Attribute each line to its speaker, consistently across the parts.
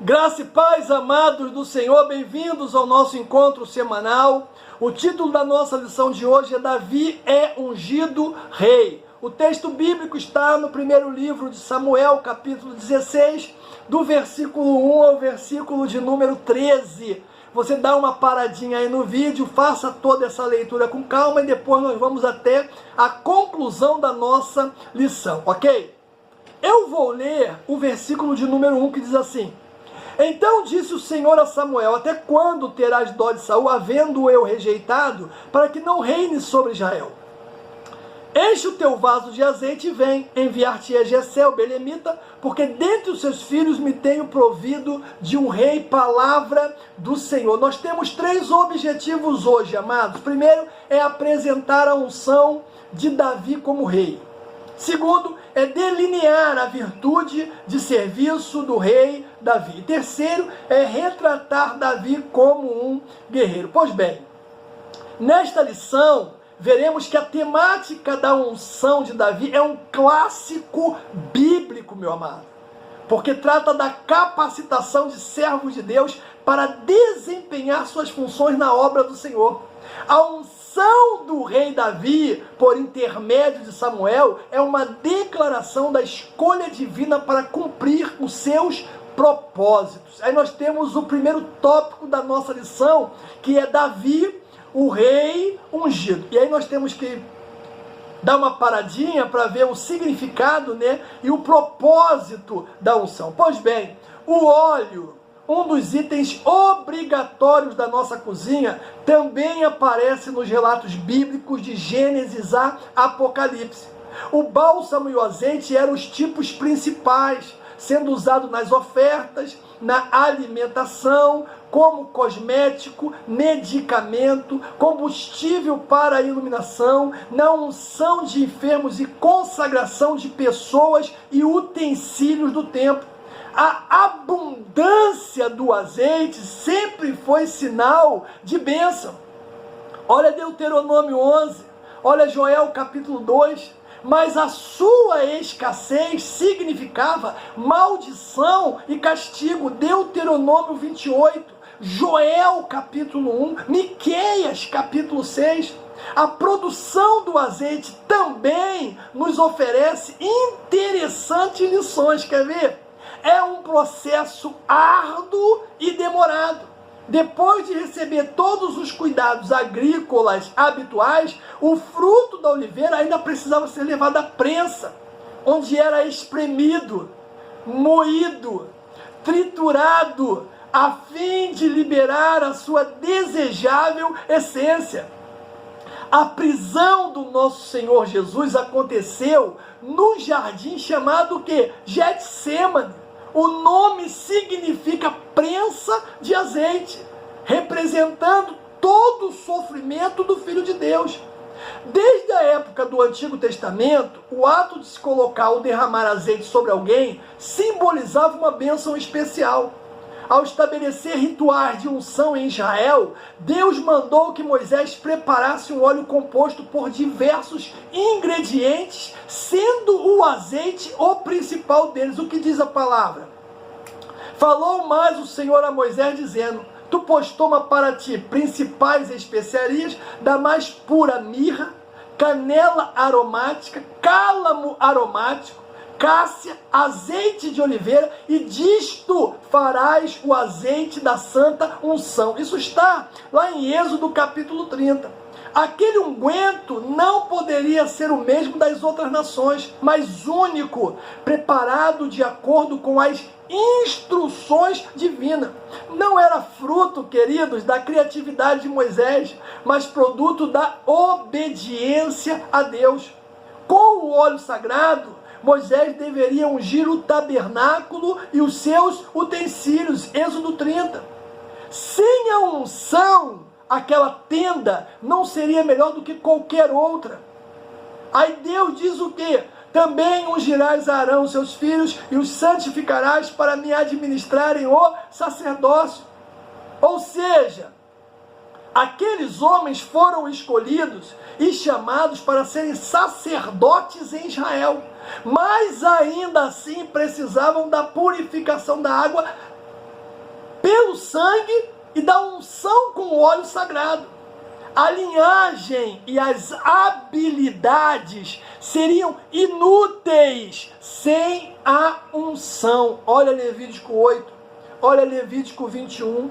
Speaker 1: Graça e paz, amados do Senhor, bem-vindos ao nosso encontro semanal. O título da nossa lição de hoje é Davi é ungido rei. O texto bíblico está no primeiro livro de Samuel, capítulo 16, do versículo 1 ao versículo de número 13. Você dá uma paradinha aí no vídeo, faça toda essa leitura com calma e depois nós vamos até a conclusão da nossa lição, ok? Eu vou ler o versículo de número 1 que diz assim: Então disse o Senhor a Samuel: Até quando terás dó de Saul, havendo eu rejeitado, para que não reine sobre Israel? Enche o teu vaso de azeite e vem, enviar-te-ei Jessé, o belemita, porque dentre os seus filhos me tenho provido de um rei, palavra do Senhor. Nós temos três objetivos hoje, amados. Primeiro é apresentar a unção de Davi como rei. Segundo, é delinear a virtude de serviço do rei Davi. E terceiro, é retratar Davi como um guerreiro. Pois bem, nesta lição, veremos que a temática da unção de Davi é um clássico bíblico, meu amado. Porque trata da capacitação de servos de Deus para desempenhar suas funções na obra do Senhor. A unção do rei Davi, por intermédio de Samuel, é uma declaração da escolha divina para cumprir os seus propósitos. Aí nós temos o primeiro tópico da nossa lição, que é Davi, o rei ungido. E aí nós temos que dar uma paradinha para ver o significado, e o propósito da unção. Pois bem, o óleo, um dos itens obrigatórios da nossa cozinha, também aparece nos relatos bíblicos de Gênesis a Apocalipse. O bálsamo e o azeite eram os tipos principais, sendo usado nas ofertas, na alimentação, como cosmético, medicamento, combustível para a iluminação, na unção de enfermos e consagração de pessoas e utensílios do templo. A abundância do azeite sempre foi sinal de bênção. Olha Deuteronômio 11, olha Joel capítulo 2, mas a sua escassez significava maldição e castigo. Deuteronômio 28, Joel capítulo 1, Miqueias capítulo 6. A produção do azeite também nos oferece interessantes lições, quer ver? É um processo árduo e demorado. Depois de receber todos os cuidados agrícolas habituais, o fruto da oliveira ainda precisava ser levado à prensa, onde era espremido, moído, triturado, a fim de liberar a sua desejável essência. A prisão do nosso Senhor Jesus aconteceu no jardim chamado o quê? Getsêmani. O nome significa prensa de azeite, representando todo o sofrimento do Filho de Deus. Desde a época do Antigo Testamento, o ato de se colocar ou derramar azeite sobre alguém simbolizava uma bênção especial. Ao estabelecer rituais de unção em Israel, Deus mandou que Moisés preparasse um óleo composto por diversos ingredientes, sendo o azeite o principal deles. O que diz a palavra? Falou mais o Senhor a Moisés, dizendo: Tu, pois, toma para ti principais especiarias, da mais pura mirra, canela aromática, cálamo aromático, cássia, azeite de oliveira, e disto farás o azeite da santa unção. Isso está lá em Êxodo capítulo 30. Aquele unguento não poderia ser o mesmo das outras nações, mas único, preparado de acordo com as instruções divinas. Não era fruto, queridos, da criatividade de Moisés, mas produto da obediência a Deus. Com o óleo sagrado, Moisés deveria ungir o tabernáculo e os seus utensílios. Êxodo 30. Sem a unção, aquela tenda não seria melhor do que qualquer outra. Aí Deus diz o quê? Também ungirás Arão, seus filhos, e os santificarás para me administrarem o sacerdócio. Ou seja, aqueles homens foram escolhidos e chamados para serem sacerdotes em Israel, mas ainda assim precisavam da purificação da água pelo sangue e da unção com o óleo sagrado. A linhagem e as habilidades seriam inúteis sem a unção. Olha Levítico 8, olha Levítico 21.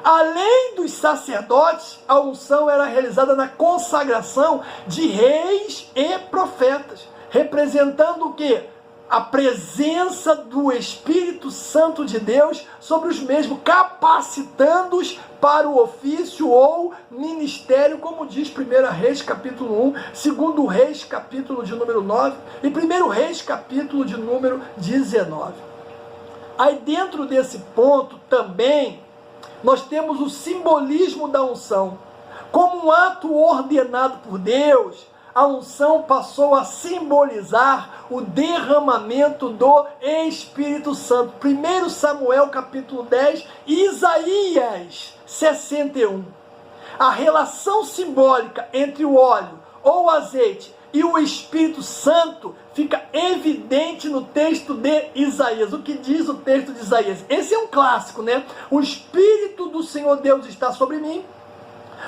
Speaker 1: Além dos sacerdotes, a unção era realizada na consagração de reis e profetas, representando o quê? A presença do Espírito Santo de Deus sobre os mesmos, capacitando-os para o ofício ou ministério, como diz 1 Reis capítulo 1, 2 Reis capítulo de número 9 e 1 Reis capítulo de número 19. Aí dentro desse ponto também nós temos o simbolismo da unção. Como um ato ordenado por Deus, a unção passou a simbolizar o derramamento do Espírito Santo. 1 Samuel capítulo 10 e Isaías 61. A relação simbólica entre o óleo ou azeite e o Espírito Santo fica evidente no texto de Isaías. O que diz o texto de Isaías? Esse é um clássico, né? O Espírito do Senhor Deus está sobre mim,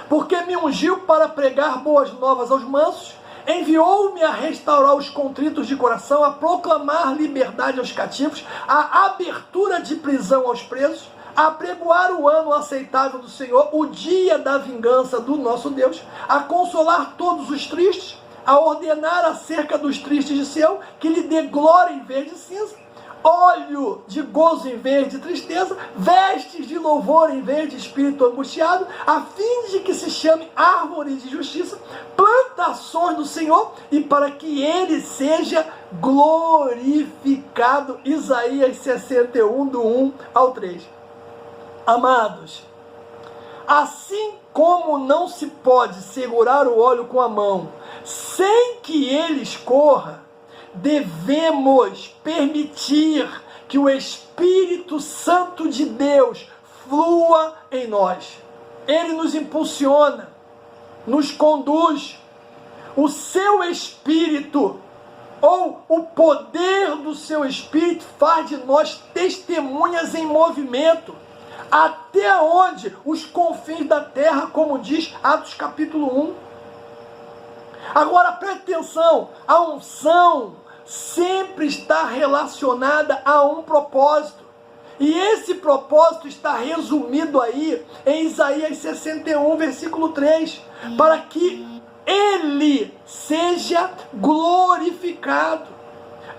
Speaker 1: porque me ungiu para pregar boas novas aos mansos, enviou-me a restaurar os contritos de coração, a proclamar liberdade aos cativos, a abertura de prisão aos presos, a apregoar o ano aceitável do Senhor, o dia da vingança do nosso Deus, a consolar todos os tristes, a ordenar acerca dos tristes de Sião, que lhe dê glória em vez de cinza, óleo de gozo em vez de tristeza, vestes de louvor em vez de espírito angustiado, a fim de que se chame árvore de justiça, plantações do Senhor, e para que ele seja glorificado. Isaías 61, do 1 ao 3. Amados, assim como não se pode segurar o óleo com a mão sem que ele escorra, devemos permitir que o Espírito Santo de Deus flua em nós. Ele nos impulsiona, nos conduz. O seu Espírito, ou o poder do seu Espírito, faz de nós testemunhas em movimento, até onde? Os confins da terra, como diz Atos capítulo 1. Agora preste atenção, a unção sempre está relacionada a um propósito. E esse propósito está resumido aí em Isaías 61, versículo 3. Para que ele seja glorificado.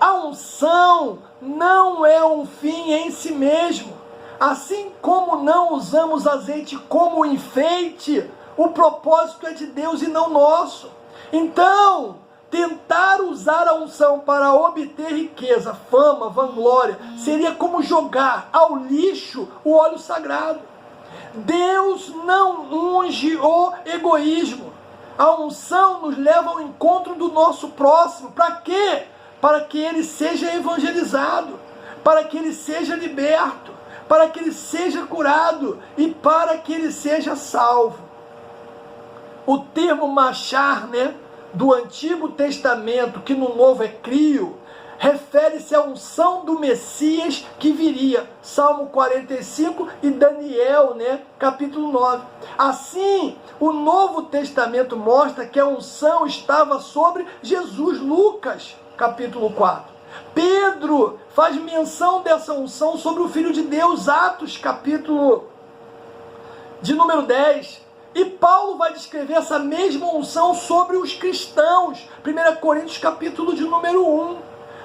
Speaker 1: A unção não é um fim em si mesmo. Assim como não usamos azeite como enfeite, o propósito é de Deus e não nosso. Então, tentar usar a unção para obter riqueza, fama, vanglória, seria como jogar ao lixo o óleo sagrado. Deus não unge o egoísmo. A unção nos leva ao encontro do nosso próximo. Para quê? Para que ele seja evangelizado, para que ele seja liberto, para que ele seja curado e para que ele seja salvo. O termo machar, né, do Antigo Testamento, que no Novo é crio, refere-se à unção do Messias que viria. Salmo 45 e Daniel, né, capítulo 9. Assim, o Novo Testamento mostra que a unção estava sobre Jesus. Lucas, capítulo 4. Pedro faz menção dessa unção sobre o Filho de Deus. Atos, capítulo de número 10. E Paulo vai descrever essa mesma unção sobre os cristãos. 1 Coríntios capítulo de número 1.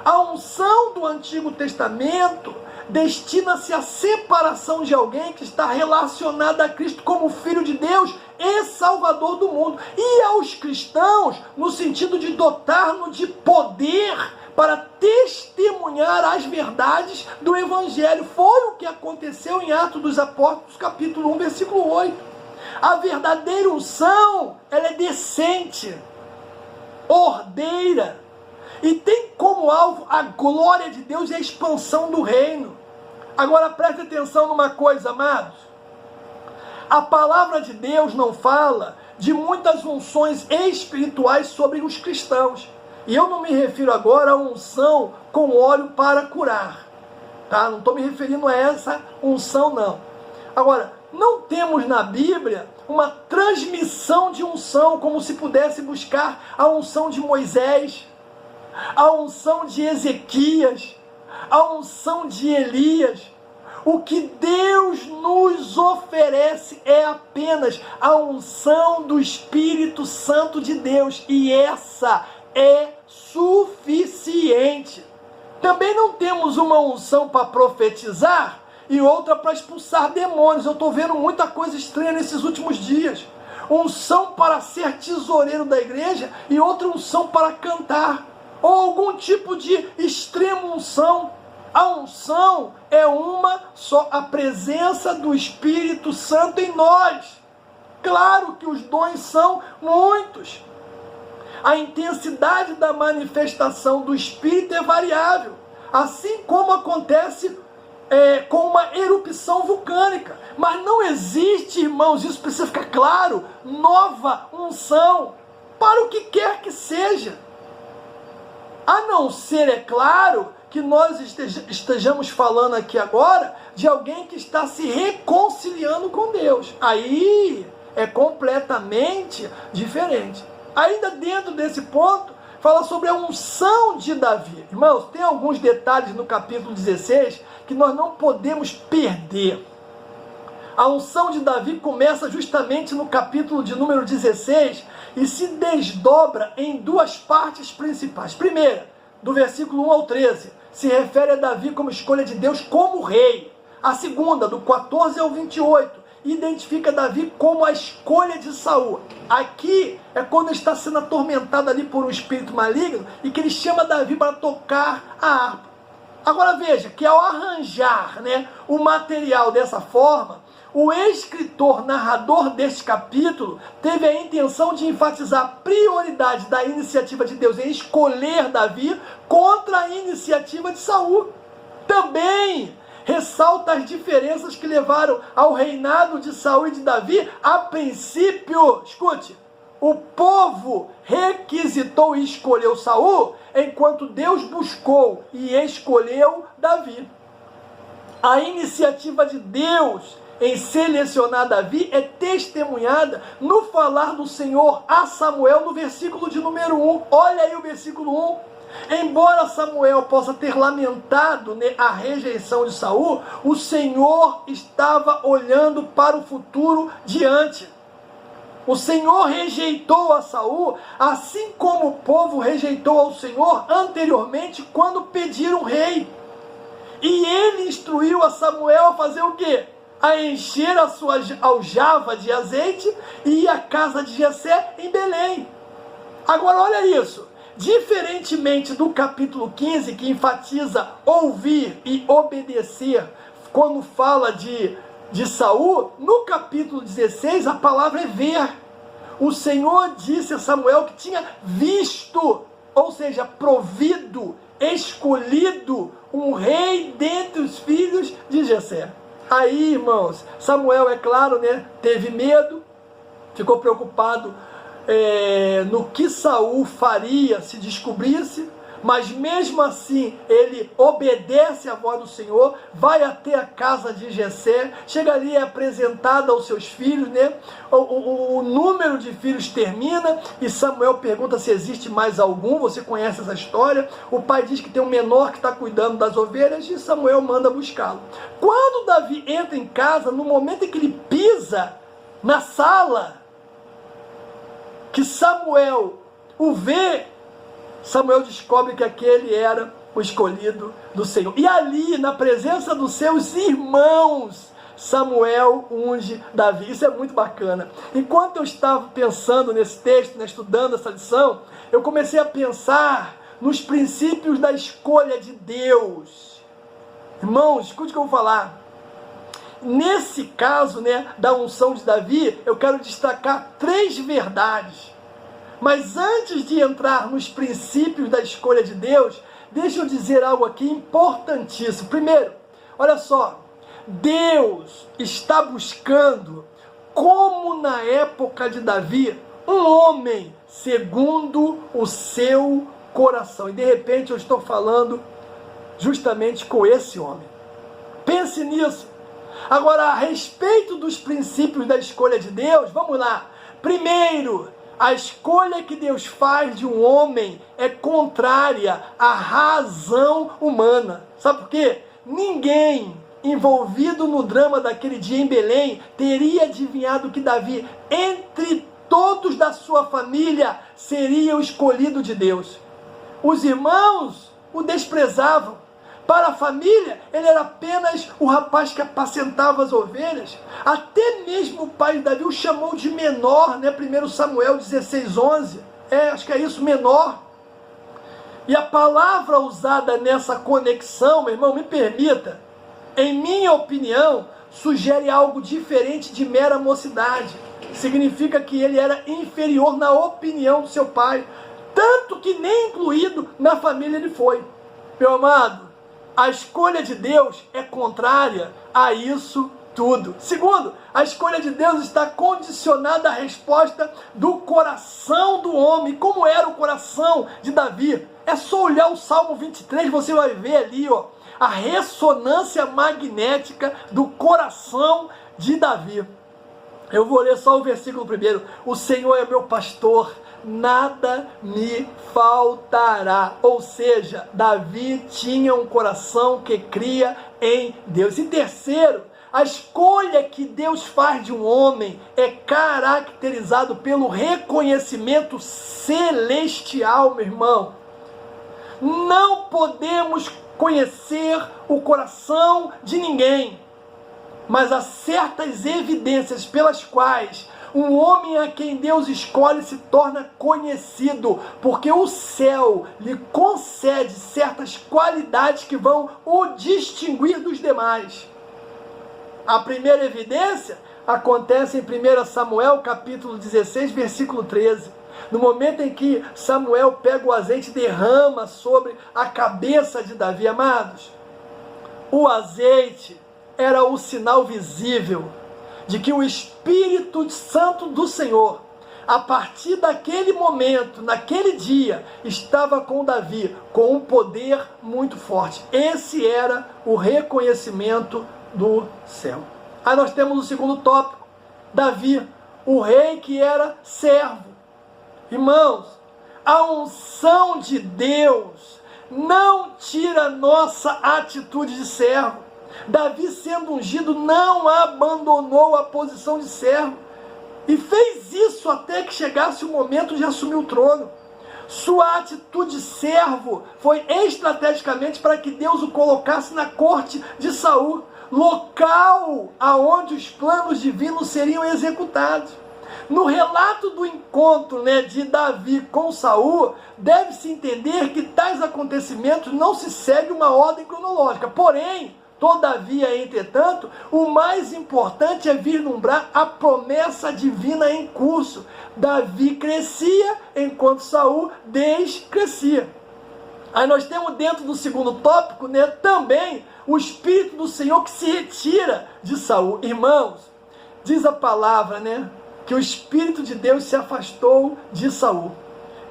Speaker 1: A unção do Antigo Testamento destina-se à separação de alguém que está relacionado a Cristo como Filho de Deus e Salvador do mundo. E aos cristãos, no sentido de dotar-nos de poder para testemunhar as verdades do Evangelho. Foi o que aconteceu em Atos dos Apóstolos capítulo 1, versículo 8. A verdadeira unção, ela é decente, ordeira, e tem como alvo a glória de Deus e a expansão do reino. Agora preste atenção numa coisa, amados. A palavra de Deus não fala de muitas unções espirituais sobre os cristãos. E eu não me refiro agora à unção com óleo para curar. tá? Não estou me referindo a essa unção, não. Agora, não temos na Bíblia uma transmissão de unção, como se pudesse buscar a unção de Moisés, a unção de Ezequias, a unção de Elias. O que Deus nos oferece é apenas a unção do Espírito Santo de Deus, e essa é suficiente. Também não temos uma unção para profetizar e outra para expulsar demônios. Eu estou vendo muita coisa estranha nesses últimos dias. Unção para ser tesoureiro da igreja e outra unção para cantar, ou algum tipo de extrema unção. A unção é uma só, a presença do Espírito Santo em nós. Claro que os dons são muitos. A intensidade da manifestação do Espírito é variável, assim como acontece com uma erupção vulcânica. Mas não existe, irmãos, isso precisa ficar claro, nova unção para o que quer que seja. A não ser, é claro, que nós estejamos falando aqui agora de alguém que está se reconciliando com Deus. Aí é completamente diferente. Ainda dentro desse ponto, fala sobre a unção de Davi. Irmãos, tem alguns detalhes no capítulo 16 que nós não podemos perder. A unção de Davi começa justamente no capítulo de número 16 e se desdobra em duas partes principais. Primeira, do versículo 1 ao 13, se refere a Davi como escolha de Deus como rei. A segunda, do 14 ao 28, identifica Davi como a escolha de Saul. Aqui é quando ele está sendo atormentado ali por um espírito maligno e que ele chama Davi para tocar a harpa. Agora veja que ao arranjar, o material dessa forma, o escritor, narrador deste capítulo, teve a intenção de enfatizar a prioridade da iniciativa de Deus em escolher Davi contra a iniciativa de Saul. Também ressalta as diferenças que levaram ao reinado de Saul e de Davi. A princípio, escute, o povo requisitou e escolheu Saul, enquanto Deus buscou e escolheu Davi. A iniciativa de Deus em selecionar Davi é testemunhada no falar do Senhor a Samuel no versículo de número 1. Olha aí o versículo 1. Embora Samuel possa ter lamentado a rejeição de Saul, o Senhor estava olhando para o futuro diante. O Senhor rejeitou a Saul, assim como o povo rejeitou ao Senhor anteriormente quando pediram rei. E ele instruiu a Samuel a fazer o quê? A encher a sua aljava de azeite e ir à casa de Jessé em Belém. Agora olha isso. Diferentemente do capítulo 15, que enfatiza ouvir e obedecer quando fala de Saul, no capítulo 16 a palavra é ver. O Senhor disse a Samuel que tinha visto, ou seja, provido, escolhido um rei dentre os filhos de Jessé. Aí, irmãos, Samuel, é claro, teve medo, ficou preocupado no que Saul faria se descobrisse, mas mesmo assim ele obedece à voz do Senhor, vai até a casa de Jessé, chega ali, é apresentado aos seus filhos, o número de filhos termina, e Samuel pergunta se existe mais algum. Você conhece essa história? O pai diz que tem um menor que está cuidando das ovelhas, e Samuel manda buscá-lo. Quando Davi entra em casa, no momento em que ele pisa na sala, que Samuel o vê, Samuel descobre que aquele era o escolhido do Senhor. E ali, na presença dos seus irmãos, Samuel unge Davi. Isso é muito bacana. Enquanto eu estava pensando nesse texto, estudando essa lição, eu comecei a pensar nos princípios da escolha de Deus. Irmãos, escute o que eu vou falar. Nesse caso, da unção de Davi, eu quero destacar 3 verdades. Mas antes de entrar nos princípios da escolha de Deus, deixa eu dizer algo aqui importantíssimo. Primeiro, olha só, Deus está buscando, como na época de Davi, um homem segundo o seu coração. E de repente eu estou falando justamente com esse homem. Pense nisso. Agora, a respeito dos princípios da escolha de Deus, vamos lá. Primeiro, a escolha que Deus faz de um homem é contrária à razão humana. Sabe por quê? Ninguém envolvido no drama daquele dia em Belém teria adivinhado que Davi, entre todos da sua família, seria o escolhido de Deus. Os irmãos o desprezavam. Para a família, ele era apenas o rapaz que apacentava as ovelhas. Até mesmo o pai de Davi o chamou de menor, né? 1 Samuel 16:11. Acho que é isso, menor. E a palavra usada nessa conexão, meu irmão, me permita, em minha opinião, sugere algo diferente de mera mocidade. Significa que ele era inferior na opinião do seu pai. Tanto que nem incluído na família ele foi. Meu amado, a escolha de Deus é contrária a isso tudo. Segundo, a escolha de Deus está condicionada à resposta do coração do homem. Como era o coração de Davi? É só olhar o Salmo 23, você vai ver ali, ó, a ressonância magnética do coração de Davi. Eu vou ler só o versículo primeiro. O Senhor é meu pastor, nada me faltará. Ou seja, Davi tinha um coração que cria em Deus. E terceiro, a escolha que Deus faz de um homem é caracterizado pelo reconhecimento celestial, meu irmão. Não podemos conhecer o coração de ninguém, mas há certas evidências pelas quais um homem a quem Deus escolhe se torna conhecido, porque o céu lhe concede certas qualidades que vão o distinguir dos demais. A primeira evidência acontece em 1 Samuel, capítulo 16, versículo 13. No momento em que Samuel pega o azeite e derrama sobre a cabeça de Davi, amados, o azeite era o sinal visível de que o Espírito Santo do Senhor, a partir daquele momento, naquele dia, estava com Davi, com um poder muito forte. Esse era o reconhecimento do céu. Aí nós temos o segundo tópico, Davi, o rei que era servo. Irmãos, a unção de Deus não tira nossa atitude de servo. Davi, sendo ungido, não abandonou a posição de servo e fez isso até que chegasse o momento de assumir o trono. Sua atitude de servo foi estrategicamente para que Deus o colocasse na corte de Saul, local aonde os planos divinos seriam executados. No relato do encontro, de Davi com Saul, deve-se entender que tais acontecimentos não se segue uma ordem cronológica. Porém, todavia, entretanto, o mais importante é vislumbrar a promessa divina em curso. Davi crescia, enquanto Saul descrescia. Aí nós temos dentro do segundo tópico, também o Espírito do Senhor que se retira de Saul. Irmãos, diz a palavra, que o Espírito de Deus se afastou de Saul.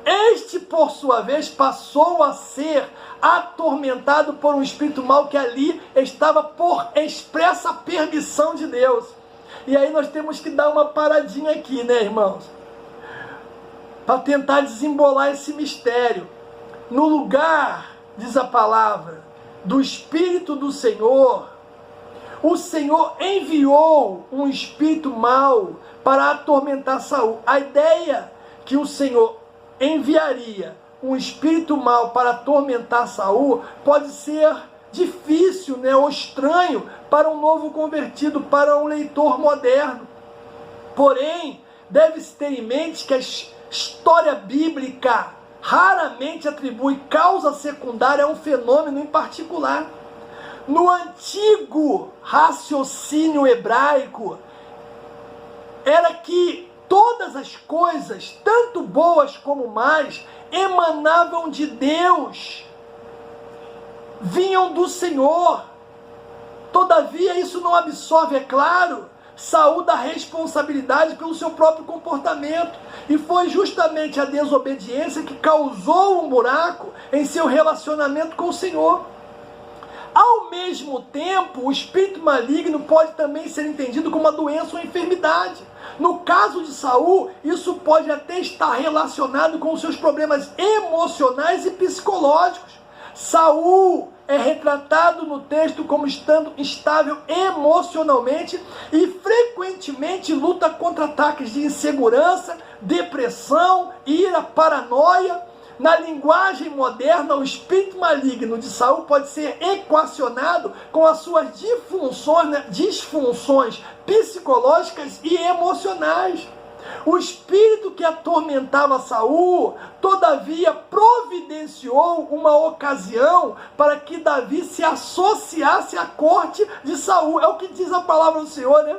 Speaker 1: Este, por sua vez, passou a ser atormentado por um espírito mau que ali estava por expressa permissão de Deus. E aí nós temos que dar uma paradinha aqui, irmãos? Para tentar desembolar esse mistério. No lugar, diz a palavra, do Espírito do Senhor, o Senhor enviou um espírito mau para atormentar Saul. A ideia que o Senhor enviaria um espírito mau para atormentar Saul pode ser difícil, ou estranho para um novo convertido, para um leitor moderno. Porém, deve-se ter em mente que a história bíblica raramente atribui causa secundária a um fenômeno em particular. No antigo raciocínio hebraico, era que todas as coisas, tanto boas como más, emanavam de Deus, vinham do Senhor. Todavia, isso não absorve, é claro, Saul da responsabilidade pelo seu próprio comportamento. E foi justamente a desobediência que causou um buraco em seu relacionamento com o Senhor. Ao mesmo tempo, o espírito maligno pode também ser entendido como uma doença ou enfermidade. No caso de Saul, isso pode até estar relacionado com os seus problemas emocionais e psicológicos. Saul é retratado no texto como estando instável emocionalmente e frequentemente luta contra ataques de insegurança, depressão, ira, paranoia. Na linguagem moderna, o espírito maligno de Saul pode ser equacionado com as suas disfunções psicológicas e emocionais. O espírito que atormentava Saul, todavia, providenciou uma ocasião para que Davi se associasse à corte de Saul. É o que diz a palavra do Senhor, né?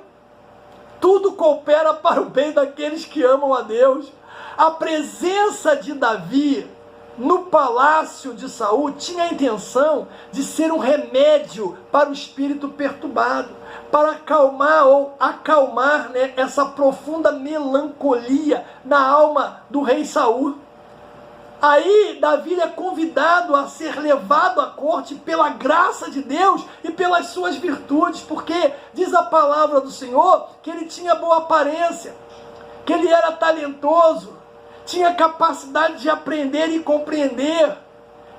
Speaker 1: Tudo coopera para o bem daqueles que amam a Deus. A presença de Davi no palácio de Saul tinha a intenção de ser um remédio para o espírito perturbado, para acalmar essa profunda melancolia na alma do rei Saul. Aí Davi é convidado a ser levado à corte pela graça de Deus e pelas suas virtudes, porque diz a palavra do Senhor que ele tinha boa aparência, que ele era talentoso, tinha capacidade de aprender e compreender,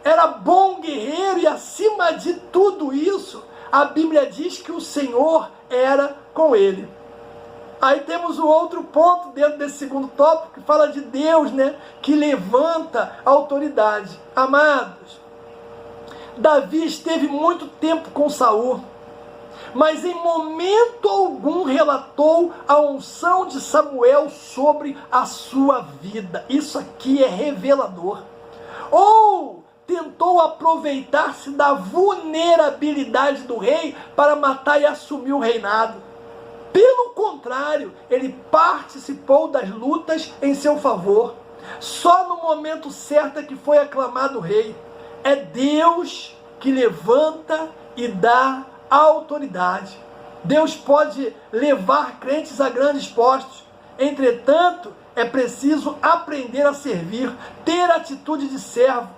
Speaker 1: era bom guerreiro e, acima de tudo isso, a Bíblia diz que o Senhor era com ele. Aí temos o outro ponto dentro desse segundo tópico, que fala de Deus, né, que levanta a autoridade. Amados, Davi esteve muito tempo com Saul, mas em momento algum relatou a unção de Samuel sobre a sua vida. Isso aqui é revelador. Ou tentou aproveitar-se da vulnerabilidade do rei para matar e assumir o reinado. Pelo contrário, ele participou das lutas em seu favor. Só no momento certo é que foi aclamado rei. É Deus que levanta e dá a autoridade. Deus pode levar crentes a grandes postos. Entretanto, é preciso aprender a servir, ter atitude de servo,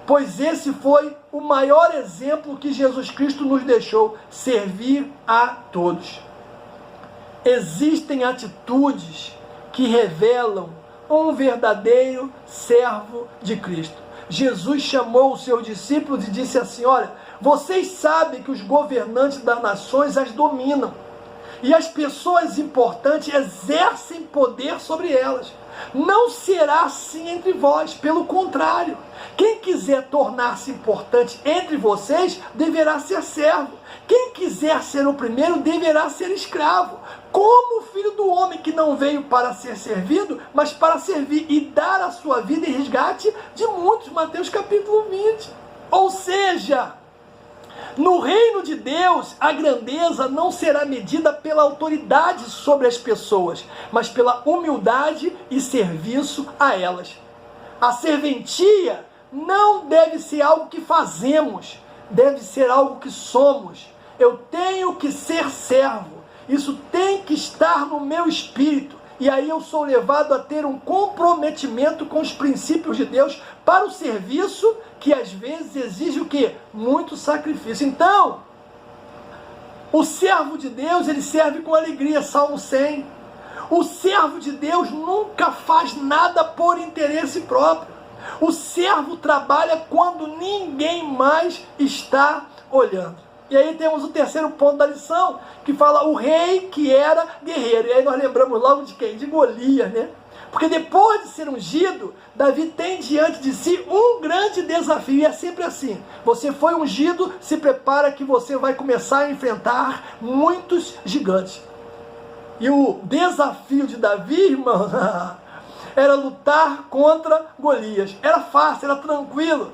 Speaker 1: pois esse foi o maior exemplo que Jesus Cristo nos deixou: servir a todos. Existem atitudes que revelam um verdadeiro servo de Cristo. Jesus chamou os seus discípulos e disse assim: olha, vocês sabem que os governantes das nações as dominam, e as pessoas importantes exercem poder sobre elas. Não será assim entre vós, pelo contrário. Quem quiser tornar-se importante entre vocês, deverá ser servo. Quem quiser ser o primeiro, deverá ser escravo. Como o Filho do Homem, que não veio para ser servido, mas para servir e dar a sua vida em resgate de muitos. Mateus capítulo 20. Ou seja, no reino de Deus, a grandeza não será medida pela autoridade sobre as pessoas, mas pela humildade e serviço a elas. A serventia não deve ser algo que fazemos, deve ser algo que somos. Eu tenho que ser servo, isso tem que estar no meu espírito. E aí eu sou levado a ter um comprometimento com os princípios de Deus para o serviço, que às vezes exige o quê? Muito sacrifício. Então, o servo de Deus, ele serve com alegria, Salmo 100. O servo de Deus nunca faz nada por interesse próprio. O servo trabalha quando ninguém mais está olhando. E aí temos o terceiro ponto da lição, que fala o rei que era guerreiro. E aí nós lembramos logo de quem? De Golias, né? Porque depois de ser ungido, Davi tem diante de si um grande desafio. E é sempre assim: você foi ungido, se prepara que você vai começar a enfrentar muitos gigantes. E o desafio de Davi, irmão, era lutar contra Golias. Era fácil, era tranquilo.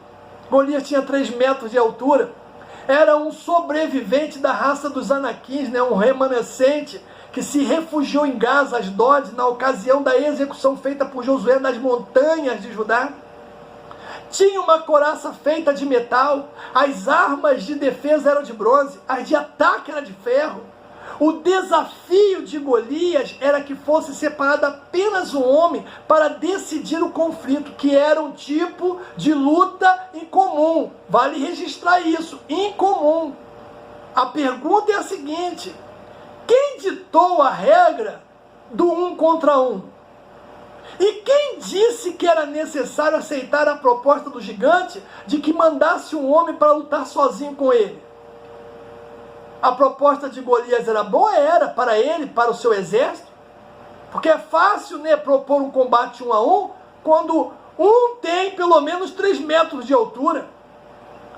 Speaker 1: Golias tinha 3 metros de altura. Era um sobrevivente da raça dos Anaquins, né? Um remanescente que se refugiou em Gaza, Asdod, na ocasião da execução feita por Josué nas montanhas de Judá. Tinha uma couraça feita de metal, as armas de defesa eram de bronze, as de ataque eram de ferro. O desafio de Golias era que fosse separado apenas um homem para decidir o conflito, que era um tipo de luta incomum. Vale registrar isso, incomum. A pergunta é a seguinte: quem ditou a regra do 1 contra 1? E quem disse que era necessário aceitar a proposta do gigante de que mandasse um homem para lutar sozinho com ele? A proposta de Golias era boa? Era para ele, para o seu exército. Porque é fácil, né, propor um combate 1 a 1, quando um tem pelo menos 3 metros de altura.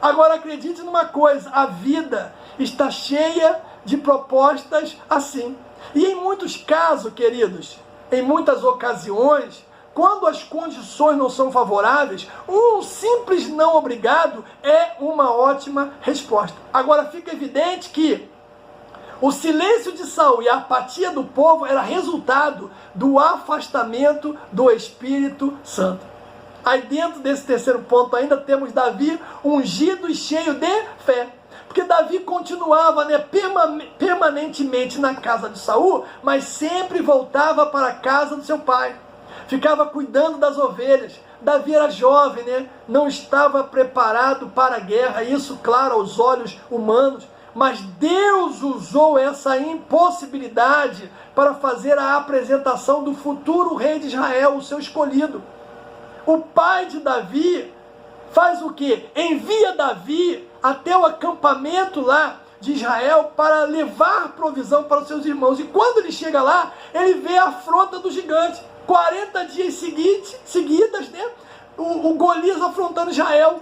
Speaker 1: Agora acredite numa coisa, a vida está cheia de propostas assim. E em muitos casos, queridos, em muitas ocasiões, quando as condições não são favoráveis, um simples não obrigado é uma ótima resposta. Agora fica evidente que o silêncio de Saul e a apatia do povo era resultado do afastamento do Espírito Santo. Aí dentro desse terceiro ponto ainda temos Davi ungido e cheio de fé. Porque Davi continuava, né, permanentemente na casa de Saul, mas sempre voltava para a casa do seu pai. Ficava cuidando das ovelhas. Davi era jovem, né? Não estava preparado para a guerra, isso claro aos olhos humanos, mas Deus usou essa impossibilidade para fazer a apresentação do futuro rei de Israel, o seu escolhido. O pai de Davi faz o quê? Envia Davi até o acampamento lá de Israel para levar provisão para os seus irmãos. E quando ele chega lá, ele vê a afronta do gigante. 40 dias seguidas, né? O Golias afrontando Israel.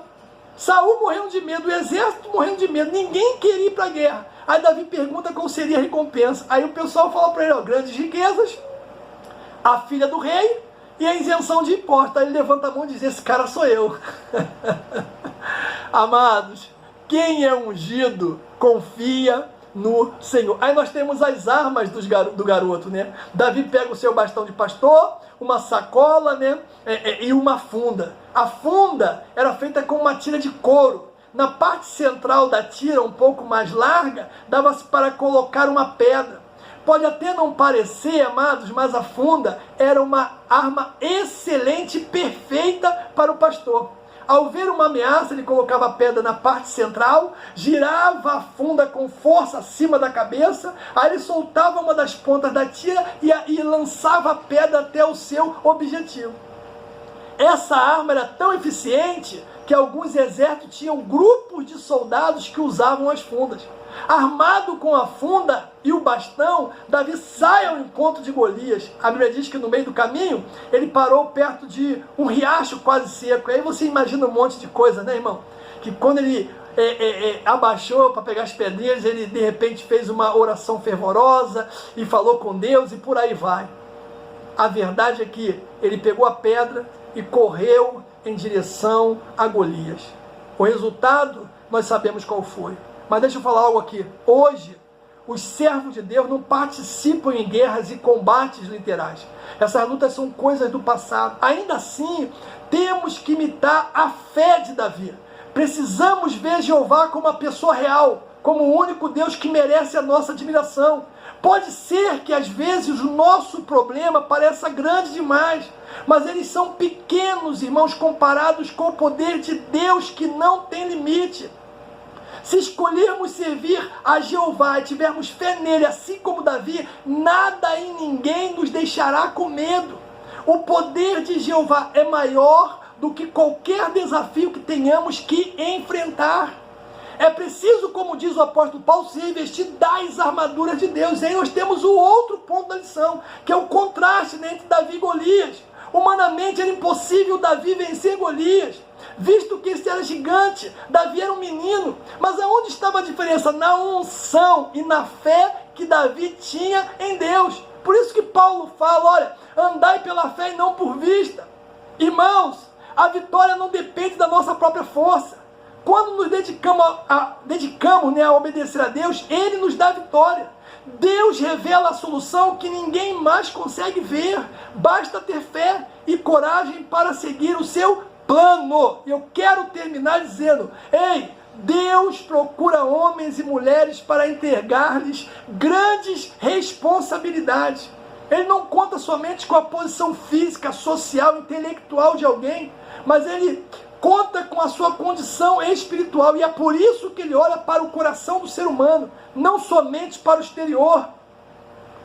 Speaker 1: Saul morrendo de medo, o exército morrendo de medo, ninguém queria ir para a guerra. Aí Davi pergunta qual seria a recompensa. Aí o pessoal fala para ele, ó, grandes riquezas, a filha do rei e a isenção de impostos. Aí ele levanta a mão e diz, esse cara sou eu. Amados, quem é ungido confia no Senhor. Aí nós temos as armas do garoto, né? Davi pega o seu bastão de pastor, uma sacola, né? E uma funda. A funda era feita com uma tira de couro. Na parte central da tira, um pouco mais larga, dava-se para colocar uma pedra. Pode até não parecer, amados, mas a funda era uma arma excelente, perfeita para o pastor. Ao ver uma ameaça, ele colocava a pedra na parte central, girava a funda com força acima da cabeça, aí ele soltava uma das pontas da tira e lançava a pedra até o seu objetivo. Essa arma era tão eficiente que alguns exércitos tinham grupos de soldados que usavam as fundas. Armado com a funda e o bastão, Davi sai ao encontro de Golias. A Bíblia diz que no meio do caminho, ele parou perto de um riacho quase seco. Aí você imagina um monte de coisa, né, irmão? Que quando ele abaixou para pegar as pedrinhas, ele de repente fez uma oração fervorosa e falou com Deus e por aí vai. A verdade é que ele pegou a pedra e correu em direção a Golias. O resultado, nós sabemos qual foi. Mas deixa eu falar algo aqui. Hoje, os servos de Deus não participam em guerras e combates literais. Essas lutas são coisas do passado. Ainda assim, temos que imitar a fé de Davi. Precisamos ver Jeová como uma pessoa real, como o único Deus que merece a nossa admiração. Pode ser que às vezes o nosso problema pareça grande demais, mas eles são pequenos, irmãos, comparados com o poder de Deus que não tem limite. Se escolhermos servir a Jeová e tivermos fé nele, assim como Davi, nada e ninguém nos deixará com medo. O poder de Jeová é maior do que qualquer desafio que tenhamos que enfrentar. É preciso, como diz o apóstolo Paulo, se revestir das armaduras de Deus. E aí nós temos o outro ponto da lição, que é o contraste, né, entre Davi e Golias. Humanamente era impossível Davi vencer Golias, visto que esse era gigante, Davi era um menino. Mas aonde estava a diferença? Na unção e na fé que Davi tinha em Deus. Por isso que Paulo fala, olha, andai pela fé e não por vista. Irmãos, a vitória não depende da nossa própria força. Quando nos dedicamos a obedecer a Deus, Ele nos dá a vitória. Deus revela a solução que ninguém mais consegue ver. Basta ter fé e coragem para seguir o seu plano. E eu quero terminar dizendo, ei, Deus procura homens e mulheres para entregar-lhes grandes responsabilidades. Ele não conta somente com a posição física, social, intelectual de alguém, mas ele conta com a sua condição espiritual, e é por isso que ele olha para o coração do ser humano, não somente para o exterior.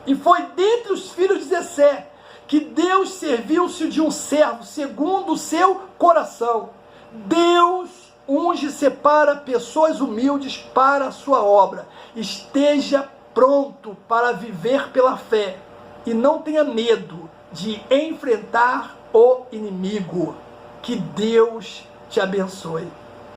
Speaker 1: E foi dentre os filhos de Jessé que Deus serviu-se de um servo segundo o seu coração. Deus unge e separa pessoas humildes para a sua obra. Esteja pronto para viver pela fé e não tenha medo de enfrentar o inimigo. Que Deus te abençoe.